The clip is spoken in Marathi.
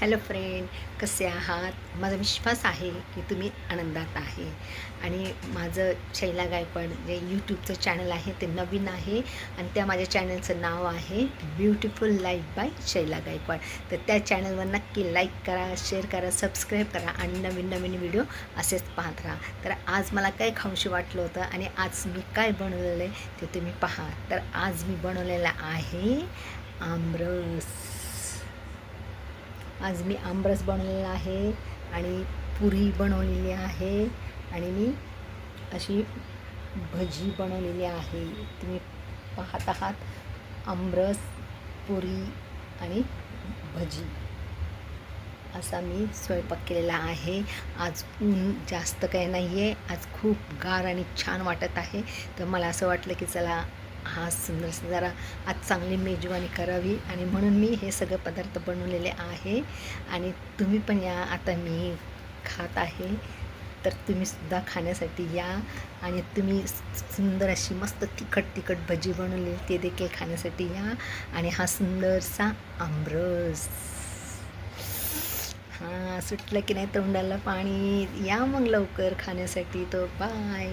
हॅलो फ्रेंड, कसे आहात? माझा विश्वास आहे की तुम्ही आनंदात आहे. आणि माझं शैला गायकवाड जे यूट्यूबचं चॅनल आहे ते नवीन आहे आणि त्या माझ्या चॅनलचं नाव आहे beautiful life bye Shaila Gaikwad. तर त्या चॅनलवर नक्की लाईक करा, शेअर करा, सबस्क्राईब करा आणि नवीन नवीन व्हिडिओ असेच पाहत राहा. तर आज मला काय खाऊशी वाटलं होतं आणि आज मी काय बनवलेलं आहे ते तुम्ही पहा. तर आज मी बनवलेलं आहे आमरस. आज मी आमरस बनवलेला आहे आणि पुरी बनवलेली आहे आणि मी अशी भजी बनवलेली आहे. तुम्ही पाहत आहात आमरस, पुरी आणि भजी असा मी स्वयंपाक केलेला आहे. आज ऊन जास्त काही नाही आहे, आज खूप गार आणि छान वाटत आहे. तर मला असं वाटलं की चला हा सुंदर जरा आज चांगली मेजवानी करावी आणि म्हणून मी हे सगळे पदार्थ बनवलेले आहे. आणि तुम्ही पण या. आता मी खात आहे तर तुम्हीसुद्धा खाण्यासाठी या आणि तुम्ही सुंदर अशी मस्त तिखट भजी बनवलेली ते देखील खाण्यासाठी या. आणि हा सुंदरसा आमरस हां सुटलं की नाही तोंडाला पाणी. या मग लवकर खाण्यासाठी. तो बाय.